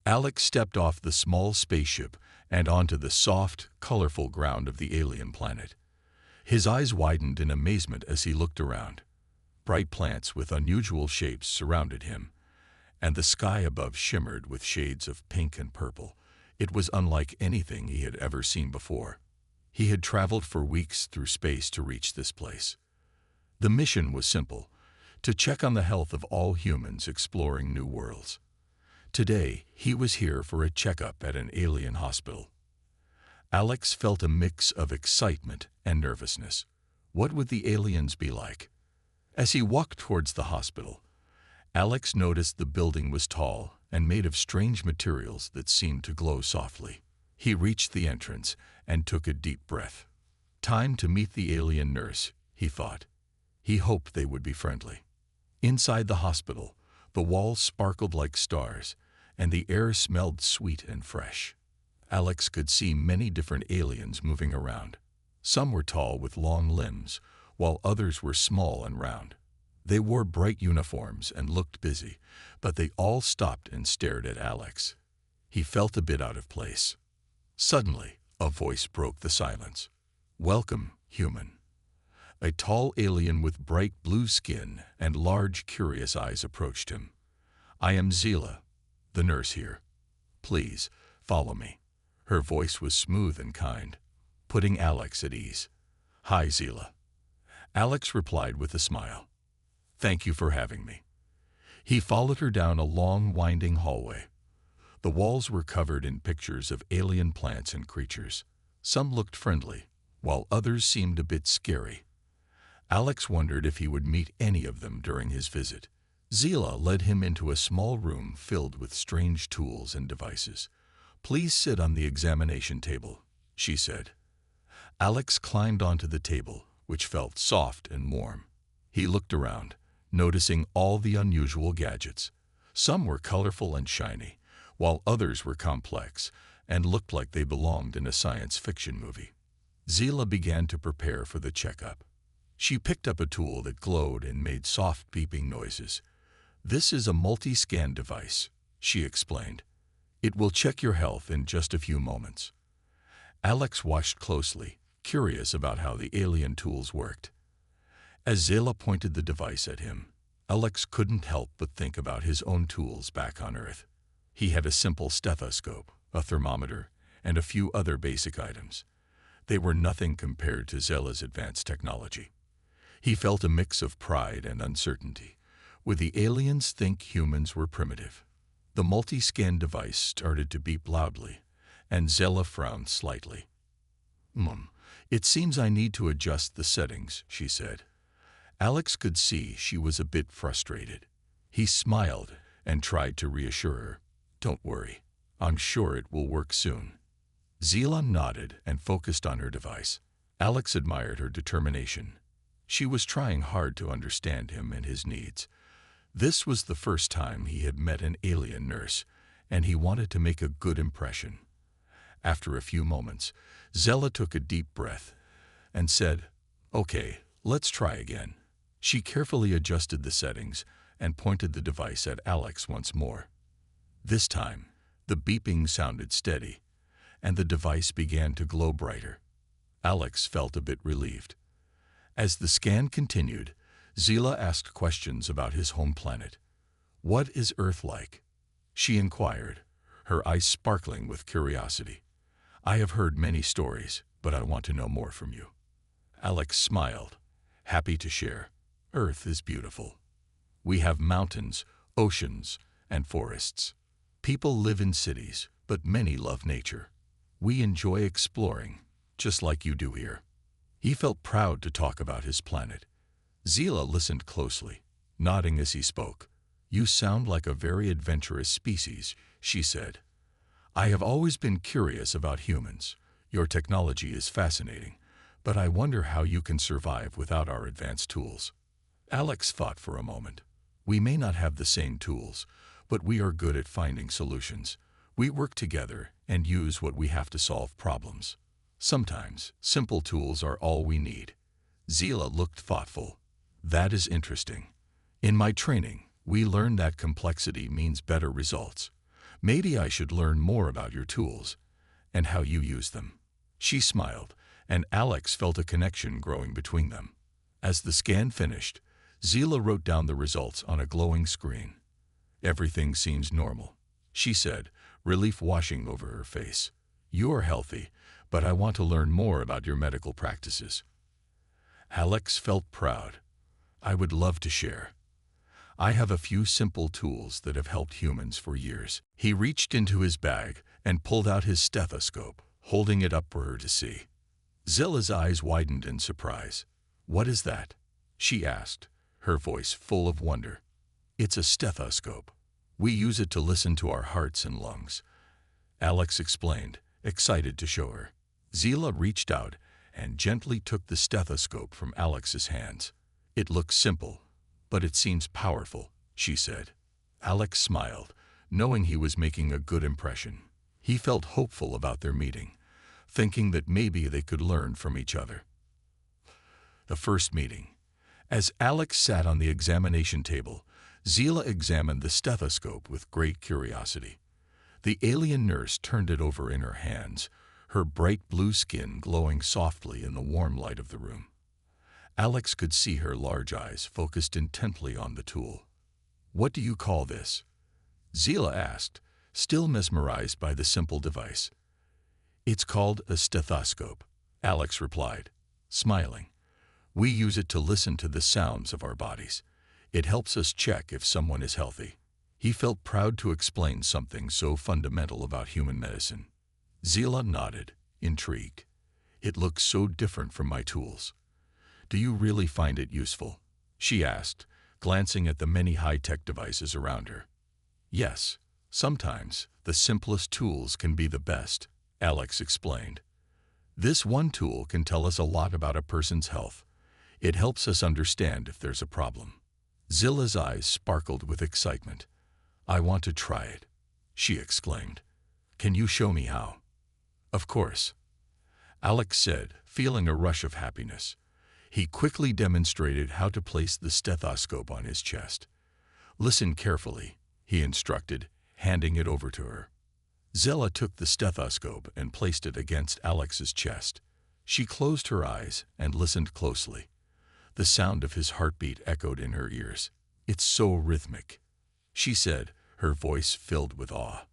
Alex stepped off the small spaceship and onto the soft, colorful ground of the alien planet. His eyes widened in amazement as he looked around. Bright plants with unusual shapes surrounded him, and the sky above shimmered with shades of pink and purple. It was unlike anything he had ever seen before. He had traveled for weeks through space to reach this place. The mission was simple: to check on the health of all humans exploring new worlds. Today, he was here for a checkup at an alien hospital. Alex felt a mix of excitement and nervousness. What would the aliens be like? As he walked towards the hospital, Alex noticed the building was tall and made of strange materials that seemed to glow softly. He reached the entrance and took a deep breath. Time to meet the alien nurse, he thought. He hoped they would be friendly. Inside the hospital, the walls sparkled like stars, and the air smelled sweet and fresh. Alex could see many different aliens moving around. Some were tall with long limbs, while others were small and round. They wore bright uniforms and looked busy, but they all stopped and stared at Alex. He felt a bit out of place. Suddenly, a voice broke the silence. "Welcome, human." A tall alien with bright blue skin and large, curious eyes approached him. "I am Zila, the nurse here. Please, follow me." Her voice was smooth and kind, putting Alex at ease. "Hi, Zila." Alex replied with a smile. "Thank you for having me." He followed her down a long, winding hallway. The walls were covered in pictures of alien plants and creatures. Some looked friendly, while others seemed a bit scary. Alex wondered if he would meet any of them during his visit. Zila led him into a small room filled with strange tools and devices. "Please sit on the examination table," she said. Alex climbed onto the table, which felt soft and warm. He looked around, noticing all the unusual gadgets. Some were colorful and shiny, while others were complex and looked like they belonged in a science fiction movie. Zila began to prepare for the checkup. She picked up a tool that glowed and made soft beeping noises. "This is a multi-scan device," she explained. "It will check your health in just a few moments." Alex watched closely, curious about how the alien tools worked. As Zila pointed the device at him, Alex couldn't help but think about his own tools back on Earth. He had a simple stethoscope, a thermometer, and a few other basic items. They were nothing compared to Zila's advanced technology. He felt a mix of pride and uncertainty. Would the aliens think humans were primitive? The multi-scan device started to beep loudly, and Zila frowned slightly. It seems I need to adjust the settings," she said. Alex could see she was a bit frustrated. He smiled and tried to reassure her. "Don't worry, I'm sure it will work soon." Zila nodded and focused on her device. Alex admired her determination. She was trying hard to understand him and his needs. This was the first time he had met an alien nurse, and he wanted to make a good impression. After a few moments, Zila took a deep breath and said, "Okay, let's try again." She carefully adjusted the settings and pointed the device at Alex once more. This time, the beeping sounded steady, and the device began to glow brighter. Alex felt a bit relieved. As the scan continued, Zila asked questions about his home planet. "What is Earth like?" she inquired, her eyes sparkling with curiosity. "I have heard many stories, but I want to know more from you." Alex smiled, happy to share. "Earth is beautiful. We have mountains, oceans, and forests. People live in cities, but many love nature. We enjoy exploring, just like you do here." He felt proud to talk about his planet. Zila listened closely, nodding as he spoke. "You sound like a very adventurous species," she said. "I have always been curious about humans. Your technology is fascinating, but I wonder how you can survive without our advanced tools." Alex thought for a moment. "We may not have the same tools, but we are good at finding solutions. We work together and use what we have to solve problems. Sometimes, simple tools are all we need." Zila looked thoughtful. "That is interesting. In my training, we learned that complexity means better results. Maybe I should learn more about your tools and how you use them." She smiled, and Alex felt a connection growing between them. As the scan finished, Zila wrote down the results on a glowing screen. "Everything seems normal," she said, relief washing over her face. "You're healthy, but I want to learn more about your medical practices." Alex felt proud. "I would love to share. I have a few simple tools that have helped humans for years." He reached into his bag and pulled out his stethoscope, holding it up for her to see. Zilla's eyes widened in surprise. "What is that?" she asked, her voice full of wonder. "It's a stethoscope. We use it to listen to our hearts and lungs," Alex explained, excited to show her. Zila reached out and gently took the stethoscope from Alex's hands. "It looks simple, but it seems powerful," she said. Alex smiled, knowing he was making a good impression. He felt hopeful about their meeting, thinking that maybe they could learn from each other. The first meeting. As Alex sat on the examination table, Zila examined the stethoscope with great curiosity. The alien nurse turned it over in her hands, her bright blue skin glowing softly in the warm light of the room. Alex could see her large eyes focused intently on the tool. "What do you call this?" Zila asked, still mesmerized by the simple device. "It's called a stethoscope," Alex replied, smiling. "We use it to listen to the sounds of our bodies. It helps us check if someone is healthy." He felt proud to explain something so fundamental about human medicine. Zila nodded, intrigued. "It looks so different from my tools. Do you really find it useful?" she asked, glancing at the many high-tech devices around her. "Yes, sometimes the simplest tools can be the best," Alex explained. "This one tool can tell us a lot about a person's health. It helps us understand if there's a problem." Zilla's eyes sparkled with excitement. "I want to try it," she exclaimed. "Can you show me how?" "Of course," Alex said, feeling a rush of happiness. He quickly demonstrated how to place the stethoscope on his chest. "Listen carefully," he instructed, handing it over to her. Zilla took the stethoscope and placed it against Alex's chest. She closed her eyes and listened closely. The sound of his heartbeat echoed in her ears. "It's so rhythmic," she said, her voice filled with awe.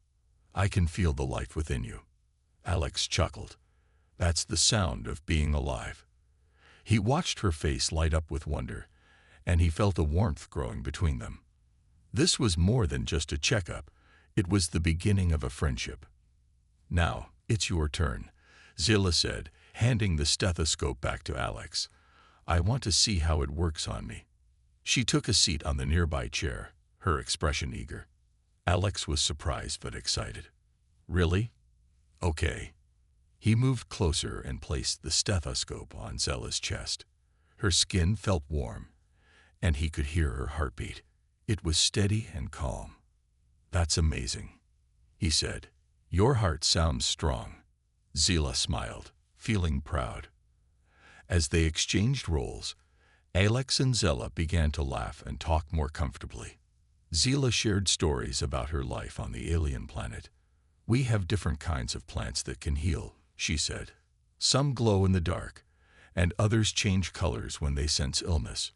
"I can feel the life within you." Alex chuckled. "That's the sound of being alive." He watched her face light up with wonder, and he felt a warmth growing between them. This was more than just a checkup. It was the beginning of a friendship. "Now, it's your turn," Zilla said, handing the stethoscope back to Alex. "I want to see how it works on me." She took a seat on the nearby chair, her expression eager. Alex was surprised but excited. "Really? Okay." He moved closer and placed the stethoscope on Zella's chest. Her skin felt warm, and he could hear her heartbeat. It was steady and calm. "That's amazing," he said. "Your heart sounds strong." Zila smiled, feeling proud. As they exchanged roles, Alex and Zella began to laugh and talk more comfortably. Zila shared stories about her life on the alien planet. "We have different kinds of plants that can heal," she said. "Some glow in the dark, and others change colors when they sense illness."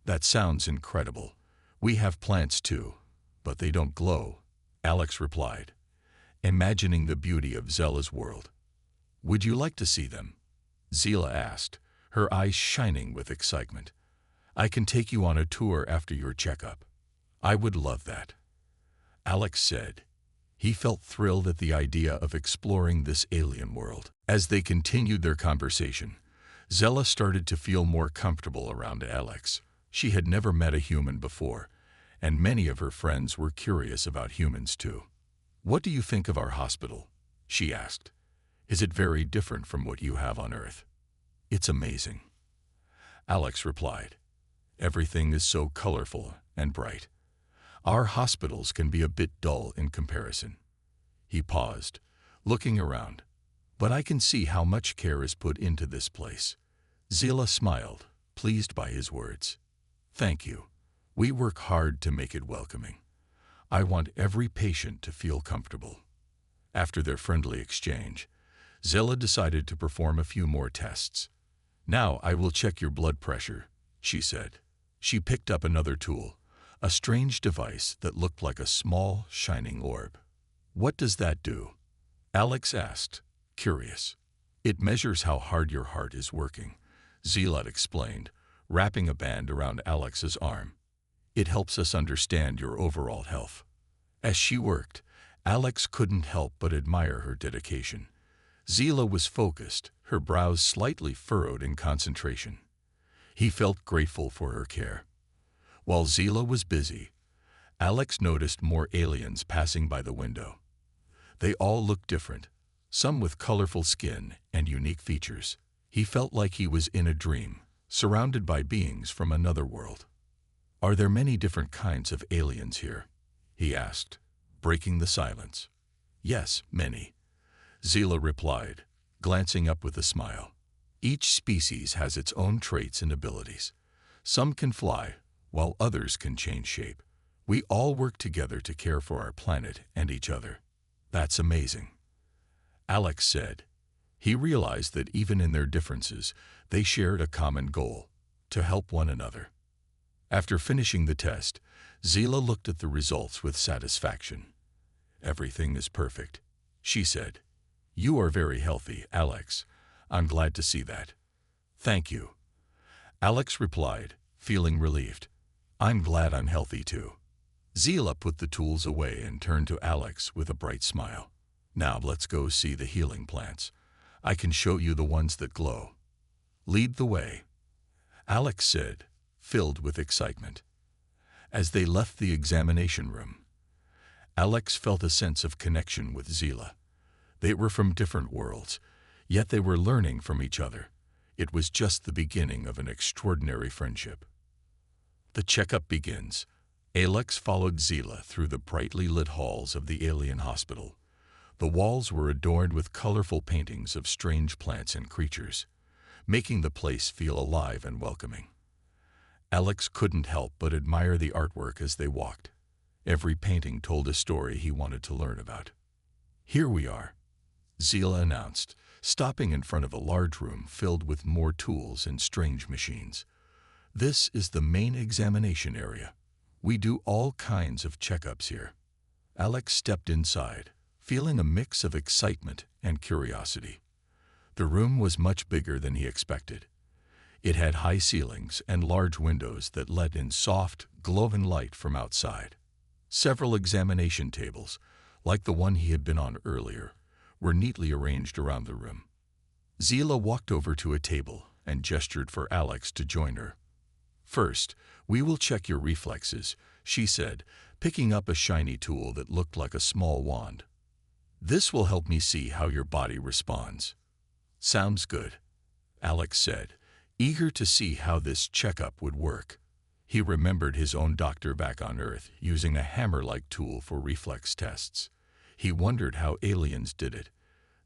"That sounds incredible. We have plants too, but they don't glow," Alex replied, imagining the beauty of Zella's world. "Would you like to see them?" Zila asked, her eyes shining with excitement. "I can take you on a tour after your checkup." "I would love that," Alex said. He felt thrilled at the idea of exploring this alien world. As they continued their conversation, Zella started to feel more comfortable around Alex. She had never met a human before, and many of her friends were curious about humans too. "What do you think of our hospital?" she asked. "Is it very different from what you have on Earth?" "It's amazing," Alex replied. "Everything is so colorful and bright. Our hospitals can be a bit dull in comparison." He paused, looking around. "But I can see how much care is put into this place." Zila smiled, pleased by his words. "Thank you. We work hard to make it welcoming. I want every patient to feel comfortable." After their friendly exchange, Zilla decided to perform a few more tests. "Now I will check your blood pressure," she said. She picked up another tool, a strange device that looked like a small, shining orb. "What does that do?" Alex asked, curious. "It measures how hard your heart is working," Zilla explained, wrapping a band around Alex's arm. "It helps us understand your overall health." As she worked, Alex couldn't help but admire her dedication. Zilla was focused, her brows slightly furrowed in concentration. He felt grateful for her care. While Zilla was busy, Alex noticed more aliens passing by the window. They all looked different, some with colorful skin and unique features. He felt like he was in a dream, surrounded by beings from another world. "Are there many different kinds of aliens here?" he asked, breaking the silence. "Yes, many," Zilla replied, glancing up with a smile. "Each species has its own traits and abilities. Some can fly, while others can change shape. We all work together to care for our planet and each other." "That's amazing," Alex said. He realized that even in their differences, they shared a common goal: to help one another. After finishing the test, Zilla looked at the results with satisfaction. "Everything is perfect," she said. "You are very healthy, Alex. I'm glad to see that." "Thank you," Alex replied, feeling relieved. "I'm glad I'm healthy too." Zilla put the tools away and turned to Alex with a bright smile. "Now let's go see the healing plants. I can show you the ones that glow." "Lead the way," Alex said, filled with excitement. As they left the examination room, Alex felt a sense of connection with Zilla. They were from different worlds, yet they were learning from each other. It was just the beginning of an extraordinary friendship. The checkup begins. Alex followed Zilla through the brightly lit halls of the alien hospital. The walls were adorned with colorful paintings of strange plants and creatures, making the place feel alive and welcoming. Alex couldn't help but admire the artwork as they walked. Every painting told a story he wanted to learn about. "Here we are," Zilla announced, stopping in front of a large room filled with more tools and strange machines. "This is the main examination area. We do all kinds of checkups here." Alex stepped inside, feeling a mix of excitement and curiosity. The room was much bigger than he expected. It had high ceilings and large windows that let in soft, glowing light from outside. Several examination tables, like the one he had been on earlier, were neatly arranged around the room. Zilla walked over to a table and gestured for Alex to join her. "First, we will check your reflexes," she said, picking up a shiny tool that looked like a small wand. "This will help me see how your body responds." "Sounds good," Alex said, eager to see how this checkup would work. He remembered his own doctor back on Earth using a hammer-like tool for reflex tests. He wondered how aliens did it.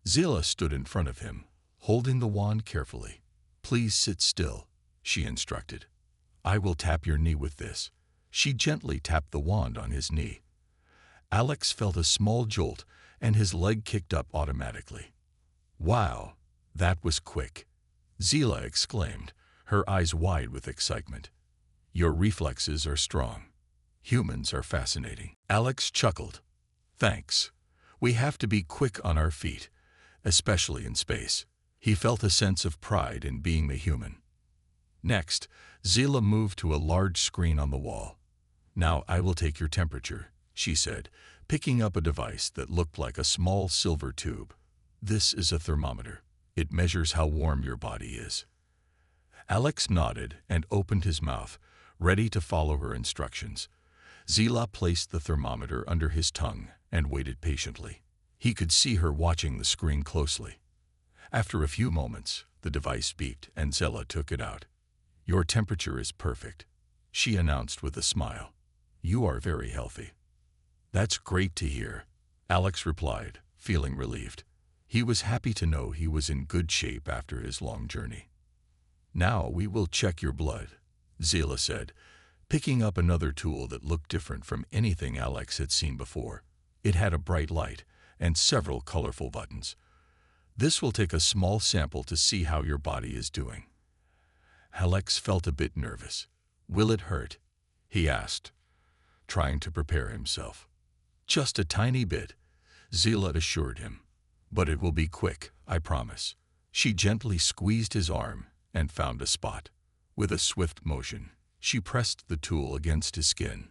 Zilla stood in front of him, holding the wand carefully. "Please sit still," she instructed. "I will tap your knee with this." She gently tapped the wand on his knee. Alex felt a small jolt and his leg kicked up automatically. "Wow, that was quick," Zilla exclaimed, her eyes wide with excitement. "Your reflexes are strong. Humans are fascinating." Alex chuckled. "Thanks. We have to be quick on our feet, especially in space." He felt a sense of pride in being a human. Next, Zilla moved to a large screen on the wall. "Now I will take your temperature," she said, picking up a device that looked like a small silver tube. "This is a thermometer. It measures how warm your body is." Alex nodded and opened his mouth, ready to follow her instructions. Zilla placed the thermometer under his tongue and waited patiently. He could see her watching the screen closely. After a few moments, the device beeped and Zilla took it out. "Your temperature is perfect," she announced with a smile. "You are very healthy." "That's great to hear," Alex replied, feeling relieved. He was happy to know he was in good shape after his long journey. "Now we will check your blood," Zilla said, picking up another tool that looked different from anything Alex had seen before. It had a bright light and several colorful buttons. This will take a small sample to see how your body is doing. Alex felt a bit nervous. Will it hurt? He asked, trying to prepare himself. Just a tiny bit, Zila assured him. But it will be quick, I promise. She gently squeezed his arm and found a spot. With a swift motion, she pressed the tool against his skin.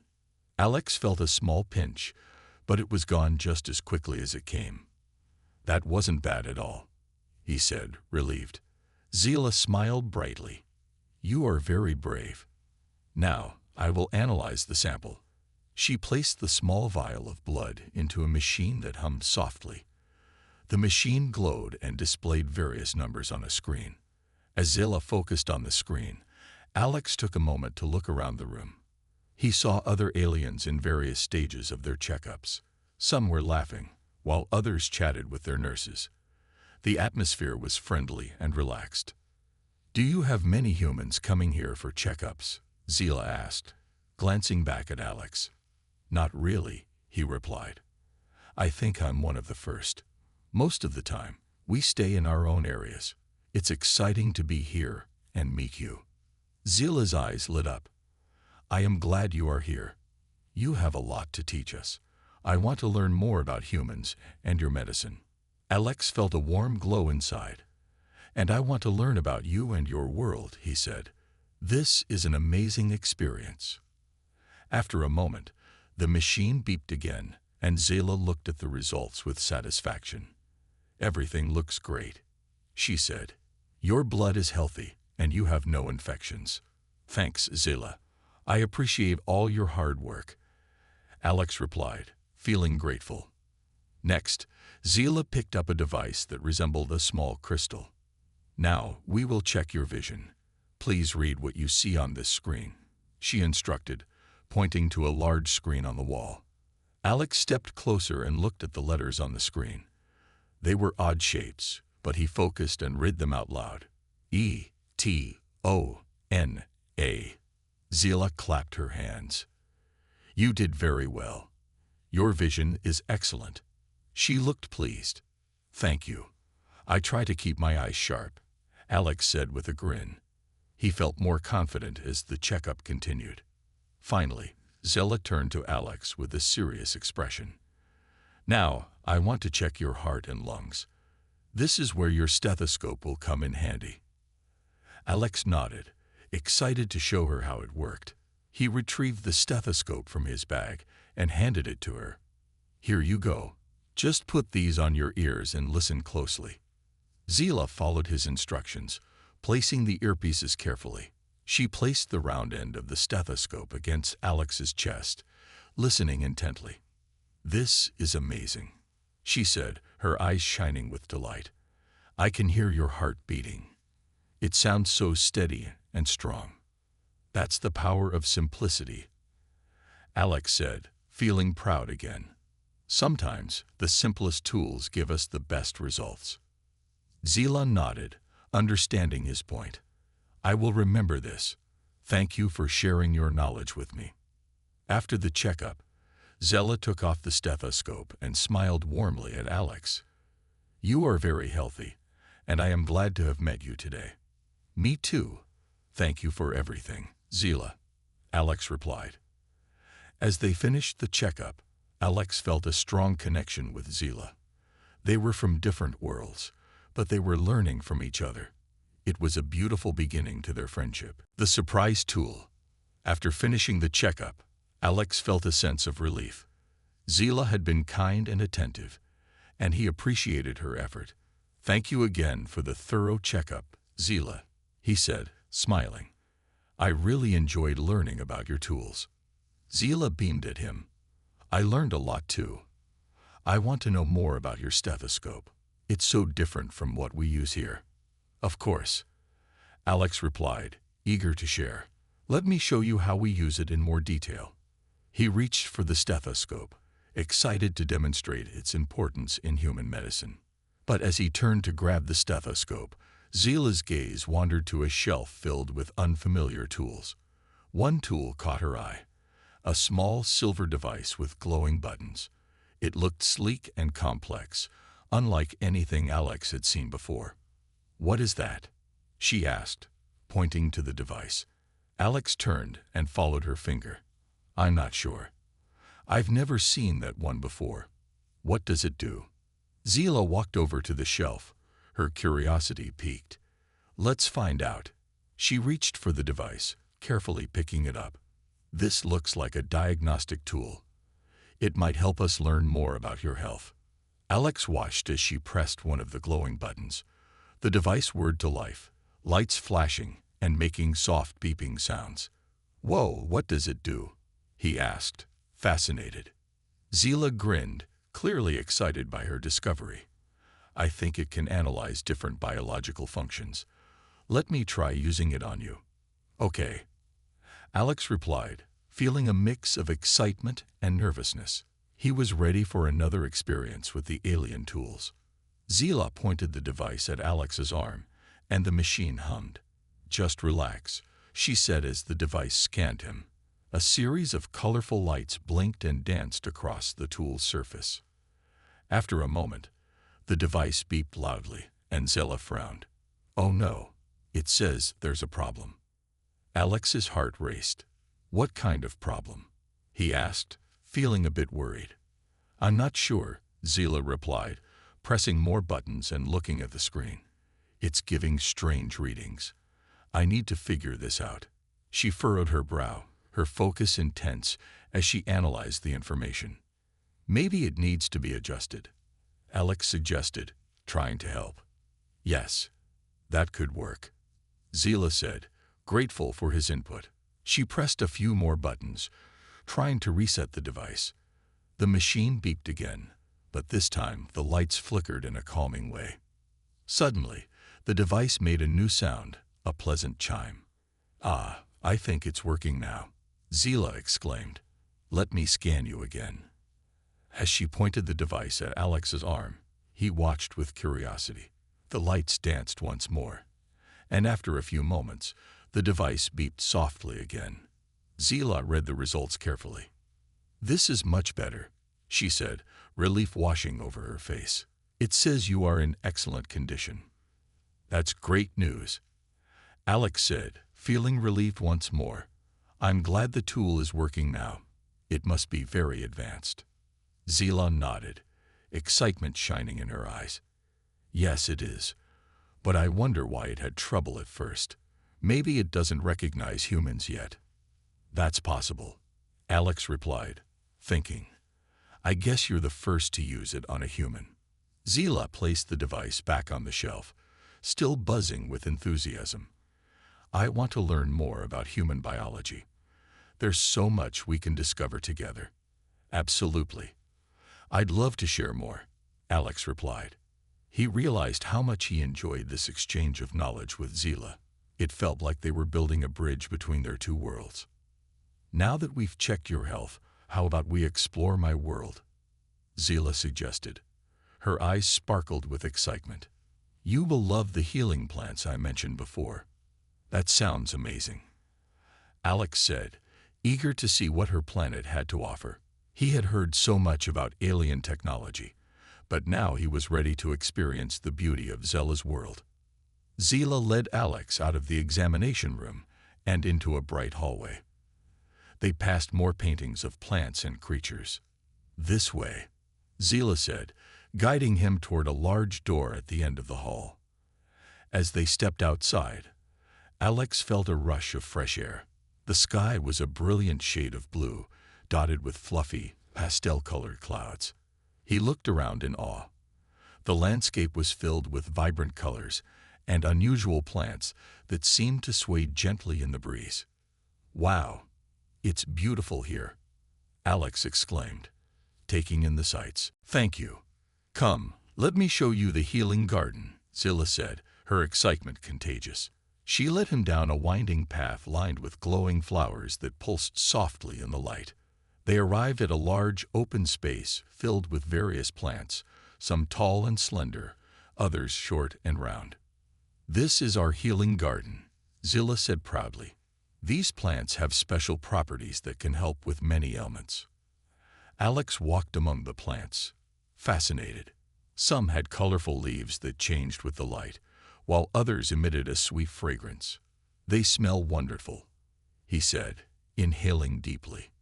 Alex felt a small pinch, but it was gone just as quickly as it came. That wasn't bad at all, he said, relieved. Zila smiled brightly. You are very brave. Now, I will analyze the sample. She placed the small vial of blood into a machine that hummed softly. The machine glowed and displayed various numbers on a screen. As Zila focused on the screen, Alex took a moment to look around the room. He saw other aliens in various stages of their checkups. Some were laughing, while others chatted with their nurses. The atmosphere was friendly and relaxed. Do you have many humans coming here for checkups? Zila asked, glancing back at Alex. Not really, he replied. I think I'm one of the first. Most of the time, we stay in our own areas. It's exciting to be here and meet you. Zila's eyes lit up. I am glad you are here. You have a lot to teach us. I want to learn more about humans and your medicine. Alex felt a warm glow inside. And I want to learn about you and your world, he said. This is an amazing experience. After a moment, the machine beeped again, and Zila looked at the results with satisfaction. Everything looks great, she said. Your blood is healthy, and you have no infections. Thanks, Zila. I appreciate all your hard work. Alex replied, feeling grateful. Next, Zila picked up a device that resembled a small crystal. Now, we will check your vision. Please read what you see on this screen, she instructed, pointing to a large screen on the wall. Alex stepped closer and looked at the letters on the screen. They were odd shapes, but he focused and read them out loud. E-T-O-N-A. Zila clapped her hands. You did very well. Your vision is excellent. She looked pleased. Thank you. I try to keep my eyes sharp, Alex said with a grin. He felt more confident as the checkup continued. Finally, Zila turned to Alex with a serious expression. Now, I want to check your heart and lungs. This is where your stethoscope will come in handy. Alex nodded, excited to show her how it worked. He retrieved the stethoscope from his bag and handed it to her. Here you go. Just put these on your ears and listen closely. Zila followed his instructions, placing the earpieces carefully. She placed the round end of the stethoscope against Alex's chest, listening intently. This is amazing, she said, her eyes shining with delight. I can hear your heart beating. It sounds so steady and strong. That's the power of simplicity, Alex said, feeling proud again. Sometimes the simplest tools give us the best results. Zila nodded, understanding his point. I will remember this. Thank you for sharing your knowledge with me. After the checkup, Zila took off the stethoscope and smiled warmly at Alex. You are very healthy, and I am glad to have met you today. Me too. Thank you for everything, Zila, Alex replied. As they finished the checkup, Alex felt a strong connection with Zila. They were from different worlds, but they were learning from each other. It was a beautiful beginning to their friendship. The surprise tool. After finishing the checkup, Alex felt a sense of relief. Zila had been kind and attentive, and he appreciated her effort. Thank you again for the thorough checkup, Zila, he said, smiling. I really enjoyed learning about your tools. Zila beamed at him. I learned a lot too. I want to know more about your stethoscope. It's so different from what we use here. Of course, Alex replied, eager to share. Let me show you how we use it in more detail. He reached for the stethoscope, excited to demonstrate its importance in human medicine. But as he turned to grab the stethoscope, Zila's gaze wandered to a shelf filled with unfamiliar tools. One tool caught her eye, a small silver device with glowing buttons. It looked sleek and complex, unlike anything Alex had seen before. "What is that?" she asked, pointing to the device. Alex turned and followed her finger. "I'm not sure. I've never seen that one before. What does it do?" Zila walked over to the shelf, her curiosity piqued. "Let's find out." She reached for the device, carefully picking it up. "This looks like a diagnostic tool. It might help us learn more about your health." Alex watched as she pressed one of the glowing buttons. The device whirred to life, lights flashing and making soft beeping sounds. "Whoa, what does it do?" he asked, fascinated. Zila grinned, clearly excited by her discovery. "I think it can analyze different biological functions. Let me try using it on you." "Okay," Alex replied, feeling a mix of excitement and nervousness. He was ready for another experience with the alien tools. Zila pointed the device at Alex's arm, and the machine hummed. "Just relax," she said as the device scanned him. A series of colorful lights blinked and danced across the tool's surface. After a moment, the device beeped loudly, and Zila frowned. "Oh no, it says there's a problem." Alex's heart raced. "What kind of problem?" he asked, feeling a bit worried. "I'm not sure," Zila replied, pressing more buttons and looking at the screen. "It's giving strange readings. I need to figure this out." She furrowed her brow, her focus intense as she analyzed the information. "Maybe it needs to be adjusted," Alex suggested, trying to help. "Yes, that could work," Zila said, grateful for his input. She pressed a few more buttons, trying to reset the device. The machine beeped again, but this time the lights flickered in a calming way. Suddenly, the device made a new sound, a pleasant chime. "Ah, I think it's working now," Zila exclaimed. "Let me scan you again." As she pointed the device at Alex's arm, he watched with curiosity. The lights danced once more, and after a few moments, the device beeped softly again. Zila read the results carefully. "This is much better," she said, relief washing over her face. "It says you are in excellent condition." "That's great news," Alex said, feeling relief once more. "I'm glad the tool is working now. It must be very advanced." Zila nodded, excitement shining in her eyes. "Yes, it is. But I wonder why it had trouble at first. Maybe it doesn't recognize humans yet." "That's possible," Alex replied, thinking. "I guess you're the first to use it on a human." Zila placed the device back on the shelf, still buzzing with enthusiasm. "I want to learn more about human biology. There's so much we can discover together." "Absolutely. I'd love to share more," Alex replied. He realized how much he enjoyed this exchange of knowledge with Zila. It felt like they were building a bridge between their two worlds. "Now that we've checked your health, how about we explore my world?" Zila suggested. Her eyes sparkled with excitement. "You will love the healing plants I mentioned before." "That sounds amazing," Alex said, eager to see what her planet had to offer. He had heard so much about alien technology, but now he was ready to experience the beauty of Zila's world. Zila led Alex out of the examination room and into a bright hallway. They passed more paintings of plants and creatures. "This way," Zila said, guiding him toward a large door at the end of the hall. As they stepped outside, Alex felt a rush of fresh air. The sky was a brilliant shade of blue, dotted with fluffy, pastel-colored clouds. He looked around in awe. The landscape was filled with vibrant colors and unusual plants that seemed to sway gently in the breeze. "Wow, it's beautiful here," Alex exclaimed, taking in the sights. "Thank you. Come, let me show you the healing garden," Zila said, her excitement contagious. She led him down a winding path lined with glowing flowers that pulsed softly in the light. They arrived at a large open space filled with various plants, some tall and slender, others short and round. "This is our healing garden," Zila said proudly. These plants have special properties that can help with many ailments. Alex walked among the plants, fascinated. Some had colorful leaves that changed with the light, while others emitted a sweet fragrance. "They smell wonderful," he said, inhaling deeply.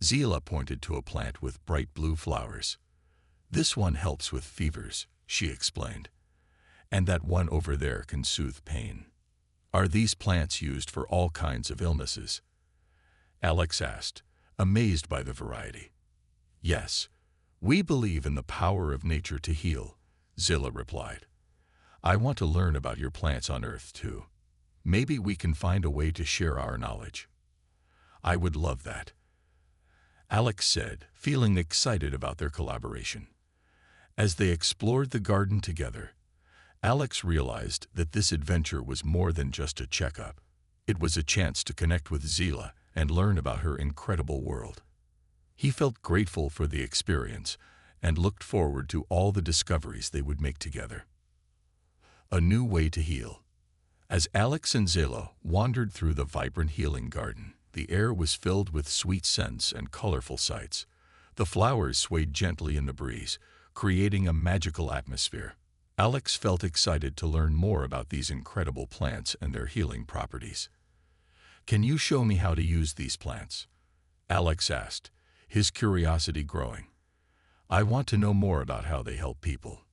Zila pointed to a plant with bright blue flowers. "This one helps with fevers," she explained. "And that one over there can soothe pain." "Are these plants used for all kinds of illnesses?" Alex asked, amazed by the variety. "Yes, we believe in the power of nature to heal," Zilla replied. "I want to learn about your plants on Earth too. Maybe we can find a way to share our knowledge." "I would love that," Alex said, feeling excited about their collaboration. As they explored the garden together, Alex realized that this adventure was more than just a checkup. It was a chance to connect with Zila and learn about her incredible world. He felt grateful for the experience and looked forward to all the discoveries they would make together. A new way to heal. As Alex and Zila wandered through the vibrant healing garden, the air was filled with sweet scents and colorful sights. The flowers swayed gently in the breeze, creating a magical atmosphere. Alex felt excited to learn more about these incredible plants and their healing properties. "Can you show me how to use these plants?" Alex asked, his curiosity growing. "I want to know more about how they help people."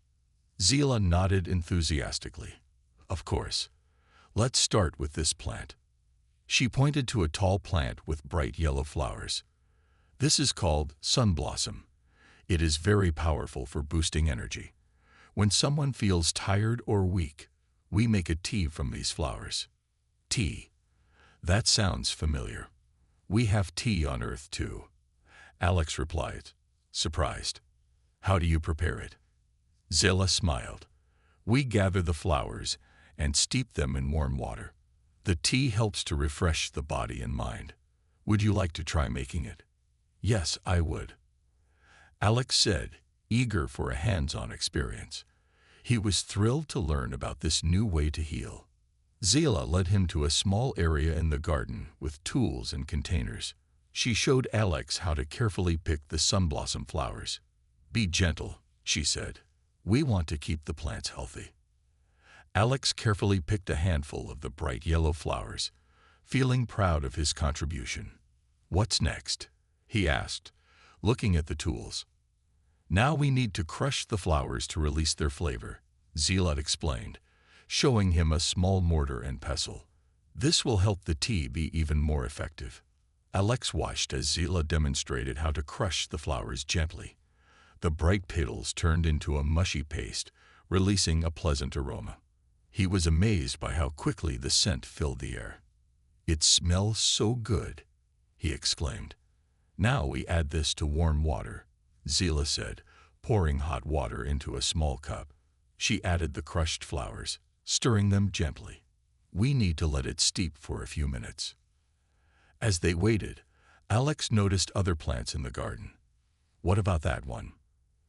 Zila nodded enthusiastically. "Of course. Let's start with this plant." She pointed to a tall plant with bright yellow flowers. "This is called sun blossom. It is very powerful for boosting energy. When someone feels tired or weak, we make a tea from these flowers." "Tea? That sounds familiar. We have tea on Earth too," Alex replied, surprised. "How do you prepare it?" Zilla smiled. "We gather the flowers and steep them in warm water. The tea helps to refresh the body and mind. Would you like to try making it?" "Yes, I would," Alex said, eager for a hands-on experience. He was thrilled to learn about this new way to heal. Zila led him to a small area in the garden with tools and containers. She showed Alex how to carefully pick the sunblossom flowers. "Be gentle," she said. "We want to keep the plants healthy." Alex carefully picked a handful of the bright yellow flowers, feeling proud of his contribution. "What's next?" he asked, looking at the tools. "Now we need to crush the flowers to release their flavor," Zila explained, showing him a small mortar and pestle. "This will help the tea be even more effective." Alex watched as Zila demonstrated how to crush the flowers gently. The bright petals turned into a mushy paste, releasing a pleasant aroma. He was amazed by how quickly the scent filled the air. "It smells so good," he exclaimed. "Now we add this to warm water," Zila said, pouring hot water into a small cup. She added the crushed flowers, stirring them gently. "We need to let it steep for a few minutes." As they waited, Alex noticed other plants in the garden. "What about that one?"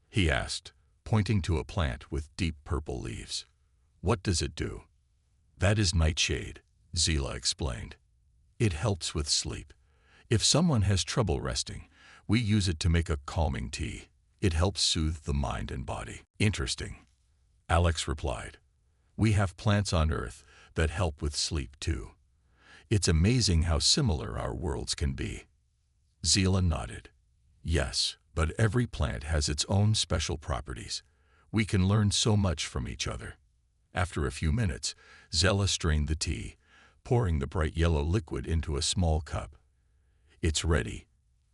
he asked, pointing to a plant with deep purple leaves. "What does it do?" "That is nightshade," Zila explained. "It helps with sleep. If someone has trouble resting, we use it to make a calming tea. It helps soothe the mind and body." "Interesting," Alex replied. "We have plants on Earth that help with sleep too. It's amazing how similar our worlds can be." Zila nodded. "Yes, but every plant has its own special properties. We can learn so much from each other." After a few minutes, Zella strained the tea, pouring the bright yellow liquid into a small cup. "It's ready,"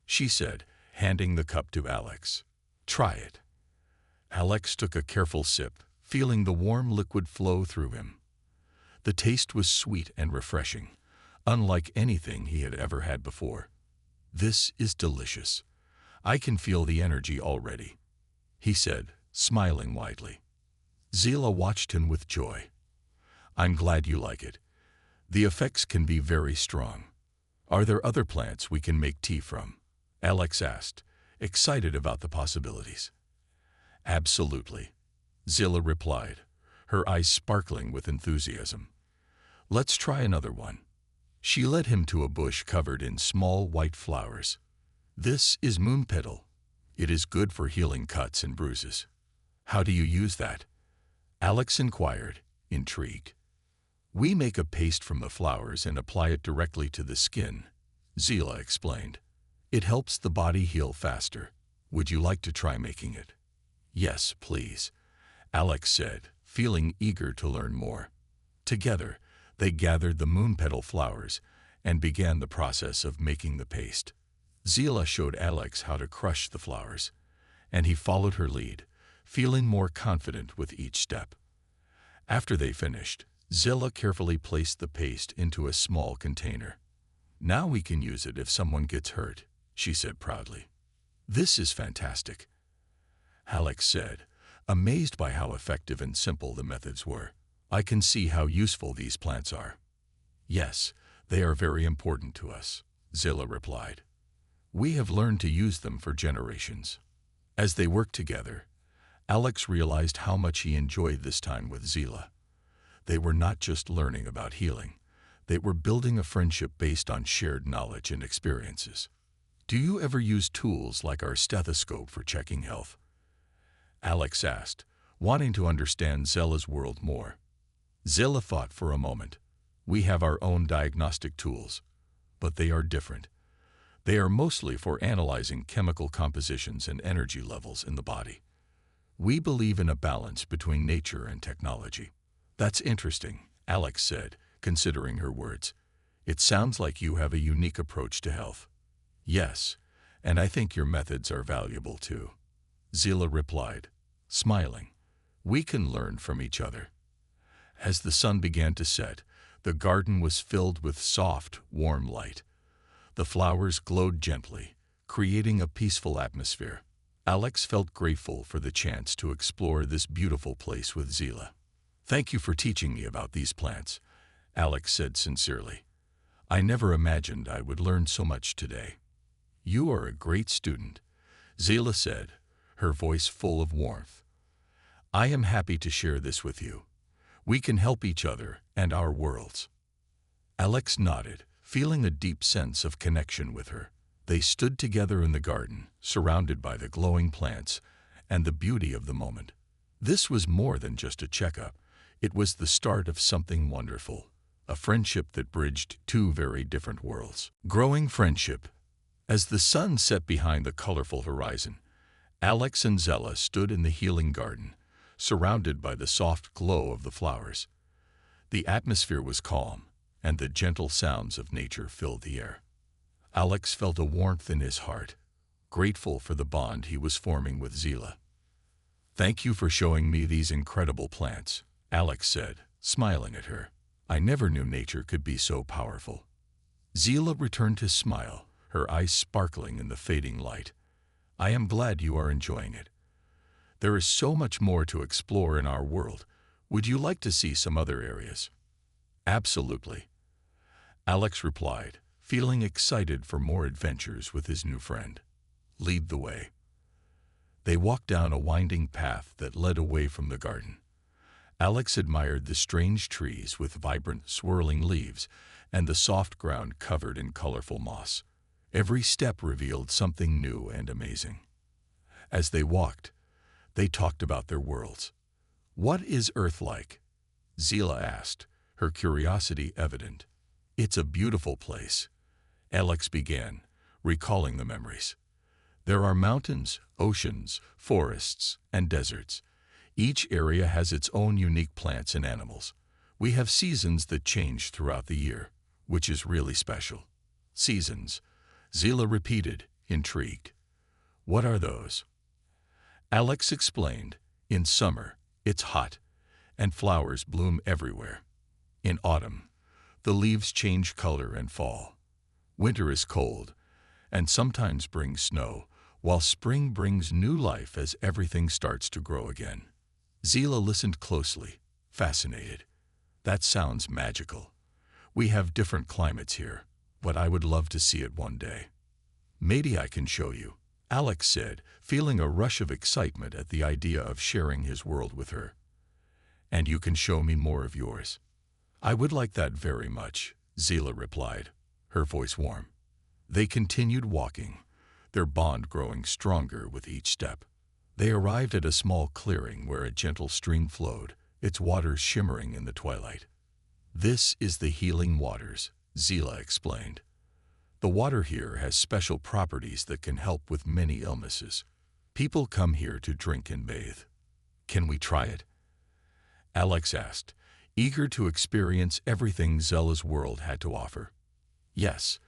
she said, handing the cup to Alex. "Try it." Alex took a careful sip, feeling the warm liquid flow through him. The taste was sweet and refreshing, unlike anything he had ever had before. "This is delicious. I can feel the energy already," he said, smiling widely. Zila watched him with joy. "I'm glad you like it. The effects can be very strong. Are there other plants we can make tea from?" Alex asked, excited about the possibilities. "Absolutely," Zila replied, her eyes sparkling with enthusiasm. "Let's try another one." She led him to a bush covered in small white flowers. "This is moon petal. It is good for healing cuts and bruises." "How do you use that?" Alex inquired, intrigued. "We make a paste from the flowers and apply it directly to the skin," Zila explained. "It helps the body heal faster. Would you like to try making it?" "Yes, please," Alex said, feeling eager to learn more. Together, they gathered the moon petal flowers and began the process of making the paste. Zila showed Alex how to crush the flowers, and he followed her lead, feeling more confident with each step. After they finished, Zila carefully placed the paste into a small container. "Now we can use it if someone gets hurt," she said proudly. "This is fantastic," Alex said, amazed by how effective and simple the methods were. "I can see how useful these plants are." "Yes, they are very important to us," Zila replied. "We have learned to use them for generations." As they worked together, Alex realized how much he enjoyed this time with Zila. They were not just learning about healing. They were building a friendship based on shared knowledge and experiences. "Do you ever use tools like our stethoscope for checking health?" Alex asked, wanting to understand Zila's world more. Zila thought for a moment. "We have our own diagnostic tools, but they are different. They are mostly for analyzing chemical compositions and energy levels in the body. We believe in a balance between nature and technology." "That's interesting," Alex said, considering her words. "It sounds like you have a unique approach to health." "Yes, and I think your methods are valuable too," Zila replied, smiling. "We can learn from each other." As the sun began to set, the garden was filled with soft, warm light. The flowers glowed gently, creating a peaceful atmosphere. Alex felt grateful for the chance to explore this beautiful place with Zila. "Thank you for teaching me about these plants," Alex said sincerely. "I never imagined I would learn so much today." "You are a great student," Zila said, her voice full of warmth. "I am happy to share this with you. We can help each other and our worlds." Alex nodded, feeling a deep sense of connection with her. They stood together in the garden, surrounded by the glowing plants and the beauty of the moment. This was more than just a checkup. It was the start of something wonderful, a friendship that bridged two very different worlds. Growing friendship. As the sun set behind the colorful horizon, Alex and Zila stood in the healing garden, surrounded by the soft glow of the flowers. The atmosphere was calm, and the gentle sounds of nature filled the air. Alex felt a warmth in his heart, grateful for the bond he was forming with Zila. "Thank you for showing me these incredible plants," Alex said, smiling at her. "I never knew nature could be so powerful." Zila returned his smile, her eyes sparkling in the fading light. "I am glad you are enjoying it. There is so much more to explore in our world. Would you like to see some other areas?" "Absolutely," Alex replied, feeling excited for more adventures with his new friend. "Lead the way." They walked down a winding path that led away from the garden. Alex admired the strange trees with vibrant, swirling leaves and the soft ground covered in colorful moss. Every step revealed something new and amazing. As they walked, they talked about their worlds. "What is Earth like?" Zila asked, her curiosity evident. "It's a beautiful place," Alex began, recalling the memories. "There are mountains, oceans, forests, and deserts. Each area has its own unique plants and animals. We have seasons that change throughout the year, which is really special." "Seasons," Zila repeated, intrigued. "What are those?" Alex explained. "In summer, it's hot, and flowers bloom everywhere. In autumn, the leaves change color and fall. Winter is cold, and sometimes brings snow, while spring brings new life as everything starts to grow again." Zila listened closely, fascinated. "That sounds magical. We have different climates here, but I would love to see it one day." "Maybe I can show you," Alex said, feeling a rush of excitement at the idea of sharing his world with her. "And you can show me more of yours." "I would like that very much," Zila replied, her voice warm. They continued walking, their bond growing stronger with each step. They arrived at a small clearing where a gentle stream flowed, its waters shimmering in the twilight. This is the healing waters, Zila explained. The water here has special properties that can help with many illnesses. People come here to drink and bathe. Can we try it? Alex asked, eager to experience everything Zila's world had to offer. Yes,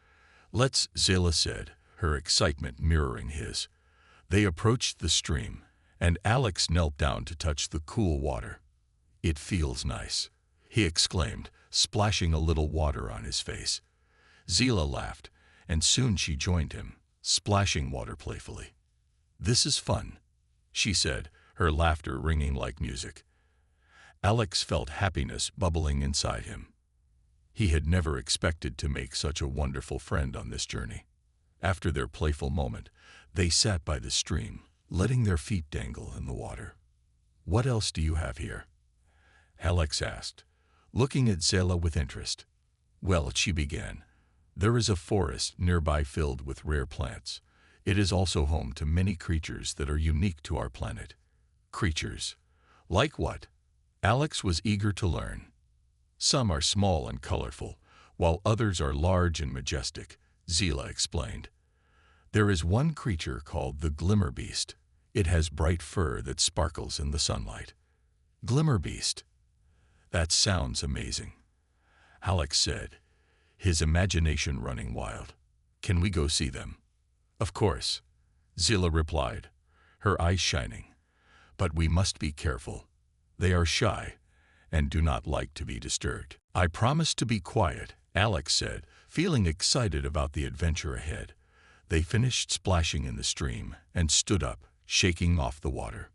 let's, Zila said, her excitement mirroring his. They approached the stream, and Alex knelt down to touch the cool water. It feels nice, he exclaimed, splashing a little water on his face. Zila laughed, and soon she joined him, splashing water playfully. This is fun, she said, her laughter ringing like music. Alex felt happiness bubbling inside him. He had never expected to make such a wonderful friend on this journey. After their playful moment, they sat by the stream, letting their feet dangle in the water. What else do you have here? Alex asked, looking at Zila with interest. Well, she began, there is a forest nearby filled with rare plants. It is also home to many creatures that are unique to our planet. Creatures? Like what? Alex was eager to learn. Some are small and colorful, while others are large and majestic, Zila explained. There is one creature called the Glimmer Beast. It has bright fur that sparkles in the sunlight. Glimmer Beast. That sounds amazing, Alex said, his imagination running wild. Can we go see them? Of course, Zila replied, her eyes shining. But we must be careful. They are shy and do not like to be disturbed. I promise to be quiet, Alex said, feeling excited about the adventure ahead. They finished splashing in the stream and stood up, shaking off the water.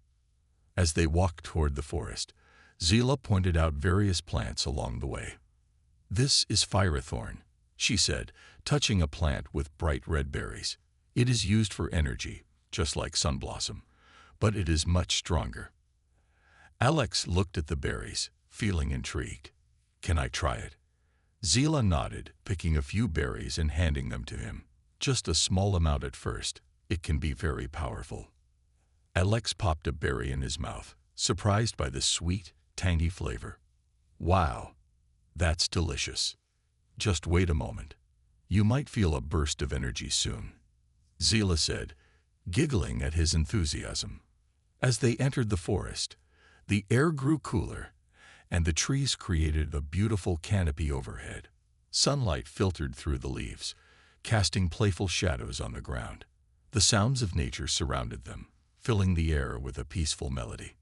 As they walked toward the forest, Zila pointed out various plants along the way. This is firethorn, she said, touching a plant with bright red berries. It is used for energy, just like sunblossom, but it is much stronger. Alex looked at the berries, feeling intrigued. Can I try it? Zila nodded, picking a few berries and handing them to him. Just a small amount at first. It can be very powerful. Alex popped a berry in his mouth, surprised by the sweet, tangy flavor. Wow, that's delicious. Just wait a moment. You might feel a burst of energy soon, Zila said, giggling at his enthusiasm. As they entered the forest, the air grew cooler, and the trees created a beautiful canopy overhead. Sunlight filtered through the leaves, casting playful shadows on the ground. The sounds of nature surrounded them, filling the air with a peaceful melody.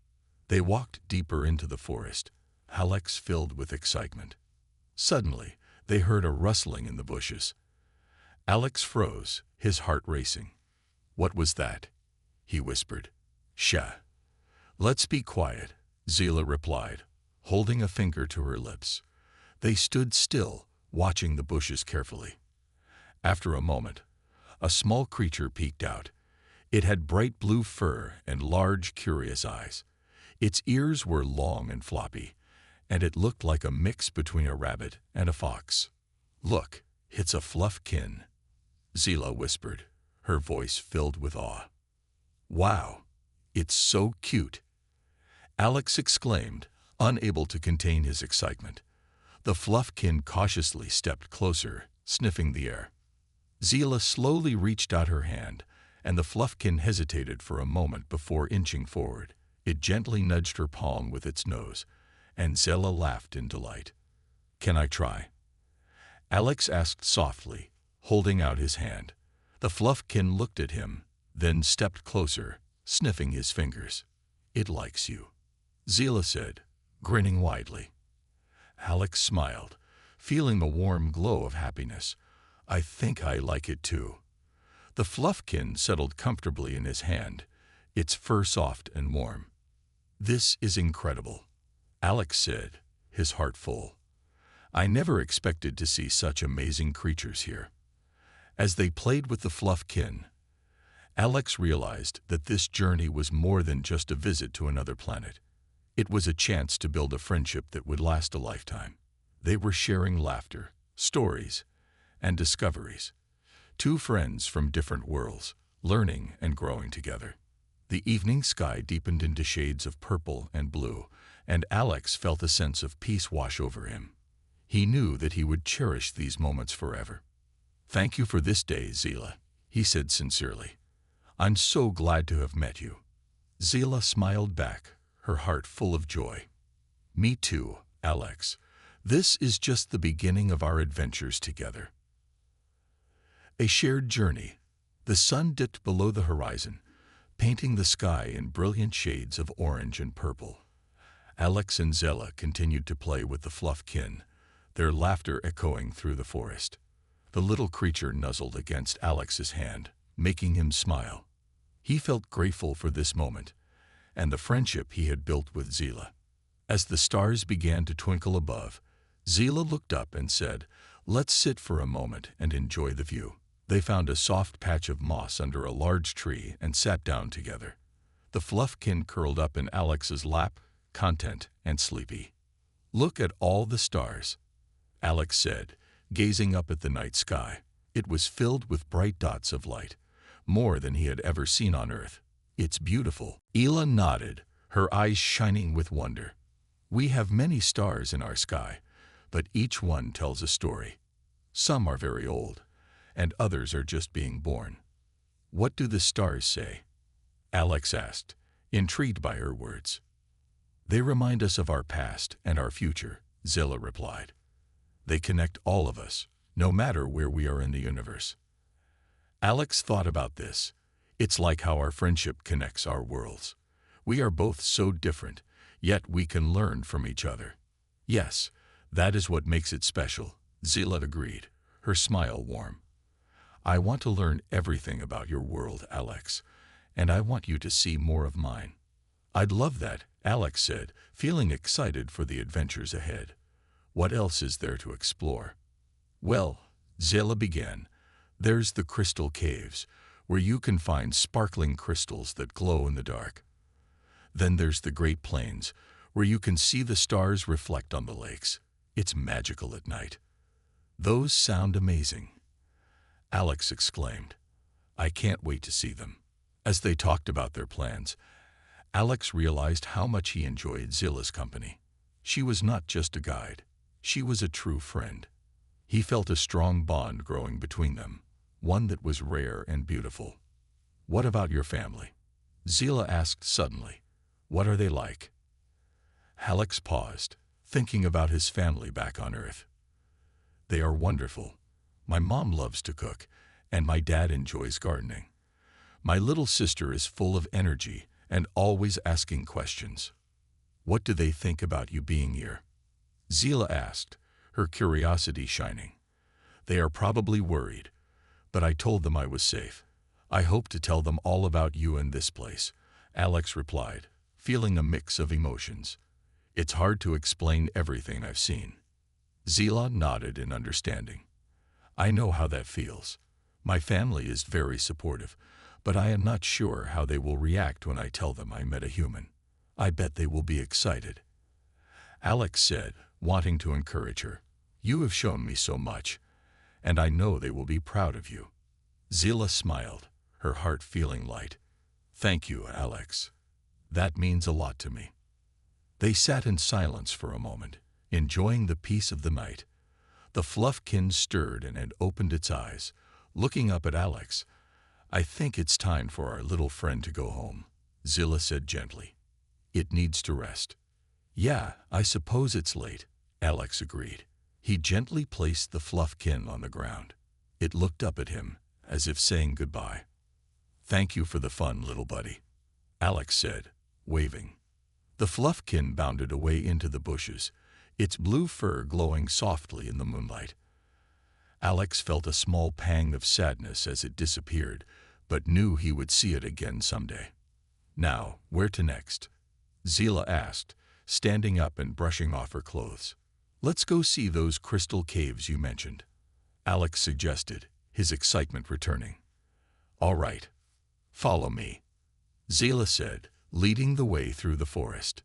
They walked deeper into the forest, Alex filled with excitement. Suddenly, they heard a rustling in the bushes. Alex froze, his heart racing. What was that? He whispered. Shh. Let's be quiet, Zila replied, holding a finger to her lips. They stood still, watching the bushes carefully. After a moment, a small creature peeked out. It had bright blue fur and large, curious eyes. Its ears were long and floppy, and it looked like a mix between a rabbit and a fox. Look, it's a fluffkin, Zila whispered, her voice filled with awe. Wow, it's so cute, Alex exclaimed, unable to contain his excitement. The fluffkin cautiously stepped closer, sniffing the air. Zila slowly reached out her hand, and the fluffkin hesitated for a moment before inching forward. It gently nudged her palm with its nose, and Zila laughed in delight. Can I try? Alex asked softly, holding out his hand. The fluffkin looked at him, then stepped closer, sniffing his fingers. It likes you, Zila said, grinning widely. Alex smiled, feeling the warm glow of happiness. I think I like it too. The fluffkin settled comfortably in his hand, its fur soft and warm. This is incredible, Alex said, his heart full. I never expected to see such amazing creatures here. As they played with the fluffkin, Alex realized that this journey was more than just a visit to another planet. It was a chance to build a friendship that would last a lifetime. They were sharing laughter, stories, and discoveries. Two friends from different worlds, learning and growing together. The evening sky deepened into shades of purple and blue, and Alex felt a sense of peace wash over him. He knew that he would cherish these moments forever. "Thank you for this day, Zila," he said sincerely. "I'm so glad to have met you." Zila smiled back, her heart full of joy. "Me too, Alex. This is just the beginning of our adventures together." A shared journey. The sun dipped below the horizon, painting the sky in brilliant shades of orange and purple. Alex and Zella continued to play with the fluffkin, their laughter echoing through the forest. The little creature nuzzled against Alex's hand, making him smile. He felt grateful for this moment and the friendship he had built with Zila. As the stars began to twinkle above, Zila looked up and said, "Let's sit for a moment and enjoy the view." They found a soft patch of moss under a large tree and sat down together. The fluffkin curled up in Alex's lap, content and sleepy. "Look at all the stars," Alex said, gazing up at the night sky. It was filled with bright dots of light, more than he had ever seen on Earth. "It's beautiful." Ela nodded, her eyes shining with wonder. "We have many stars in our sky, but each one tells a story. Some are very old, and others are just being born." "What do the stars say?" Alex asked, intrigued by her words. "They remind us of our past and our future," Zilla replied. "They connect all of us, no matter where we are in the universe." Alex thought about this. It's like how our friendship connects our worlds. We are both so different, yet we can learn from each other. "Yes, that is what makes it special," Zilla agreed, her smile warm. "I want to learn everything about your world, Alex, and I want you to see more of mine." "I'd love that," Alex said, feeling excited for the adventures ahead. "What else is there to explore?" "Well," Zilla began, "there's the crystal caves, where you can find sparkling crystals that glow in the dark. Then there's the Great Plains, where you can see the stars reflect on the lakes. It's magical at night." "Those sound amazing," Alex exclaimed. "I can't wait to see them." As they talked about their plans, Alex realized how much he enjoyed Zilla's company. She was not just a guide, she was a true friend. He felt a strong bond growing between them, one that was rare and beautiful. "What about your family?" Zilla asked suddenly. "What are they like?" Alex paused, thinking about his family back on Earth. "They are wonderful. My mom loves to cook, and my dad enjoys gardening. My little sister is full of energy and always asking questions." "What do they think about you being here?" Zila asked, her curiosity shining. "They are probably worried, but I told them I was safe. I hope to tell them all about you and this place," Alex replied, feeling a mix of emotions. "It's hard to explain everything I've seen." Zila nodded in understanding. "I know how that feels. My family is very supportive, but I am not sure how they will react when I tell them I met a human. I bet they will be excited." Alex said, wanting to encourage her. "You have shown me so much, and I know they will be proud of you." Zila smiled, her heart feeling light. "Thank you, Alex. That means a lot to me." They sat in silence for a moment, enjoying the peace of the night. The fluffkin stirred and had opened its eyes, looking up at Alex. "I think it's time for our little friend to go home," Zilla said gently. "It needs to rest." "Yeah, I suppose it's late," Alex agreed. He gently placed the fluffkin on the ground. It looked up at him, as if saying goodbye. "Thank you for the fun, little buddy," Alex said, waving. The fluffkin bounded away into the bushes, its blue fur glowing softly in the moonlight. Alex felt a small pang of sadness as it disappeared, but knew he would see it again someday. "Now, where to next?" Zila asked, standing up and brushing off her clothes. "Let's go see those crystal caves you mentioned," Alex suggested, his excitement returning. "All right, follow me," Zila said, leading the way through the forest.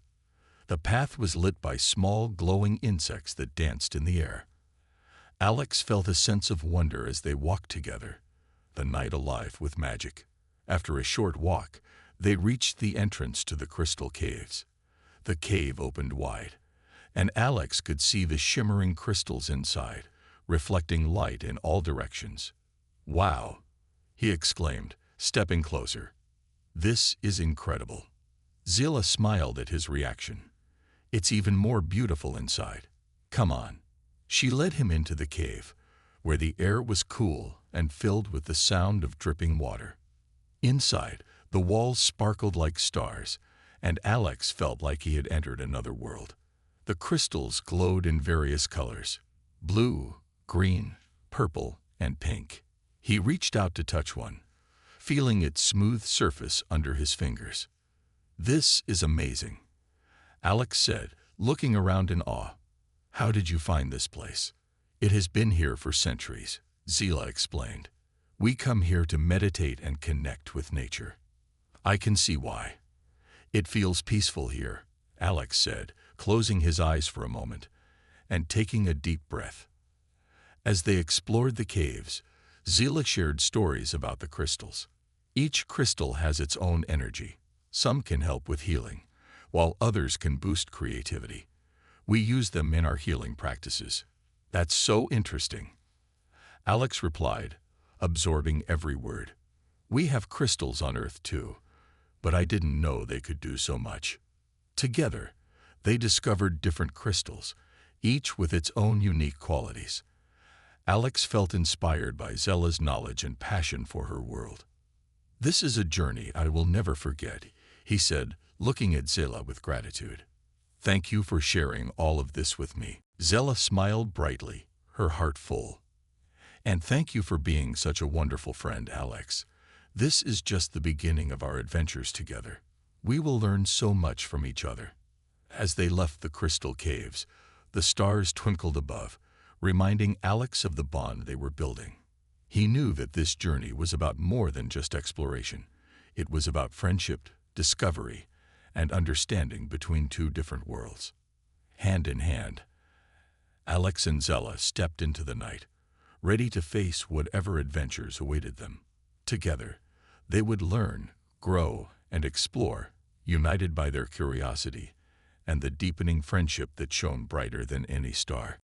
The path was lit by small glowing insects that danced in the air. Alex felt a sense of wonder as they walked together, the night alive with magic. After a short walk, they reached the entrance to the crystal caves. The cave opened wide, and Alex could see the shimmering crystals inside, reflecting light in all directions. "Wow!" he exclaimed, stepping closer. "This is incredible." Zilla smiled at his reaction. "It's even more beautiful inside. Come on." She led him into the cave, where the air was cool and filled with the sound of dripping water. Inside, the walls sparkled like stars, and Alex felt like he had entered another world. The crystals glowed in various colors: blue, green, purple, and pink. He reached out to touch one, feeling its smooth surface under his fingers. "This is amazing," Alex said, looking around in awe. "How did you find this place?" "It has been here for centuries," Zila explained. "We come here to meditate and connect with nature." "I can see why. It feels peaceful here," Alex said, closing his eyes for a moment and taking a deep breath. As they explored the caves, Zila shared stories about the crystals. Each crystal has its own energy. Some can help with healing, while others can boost creativity. We use them in our healing practices. "That's so interesting," Alex replied, absorbing every word. "We have crystals on Earth too, but I didn't know they could do so much." Together, they discovered different crystals, each with its own unique qualities. Alex felt inspired by Zella's knowledge and passion for her world. "This is a journey I will never forget," he said, looking at Zilla with gratitude. "Thank you for sharing all of this with me." Zella smiled brightly, her heart full. "And thank you for being such a wonderful friend, Alex. This is just the beginning of our adventures together. We will learn so much from each other." As they left the crystal caves, the stars twinkled above, reminding Alex of the bond they were building. He knew that this journey was about more than just exploration. It was about friendship, discovery, and understanding between two different worlds. Hand in hand, Alex and Zella stepped into the night, ready to face whatever adventures awaited them. Together, they would learn, grow, and explore, united by their curiosity and the deepening friendship that shone brighter than any star.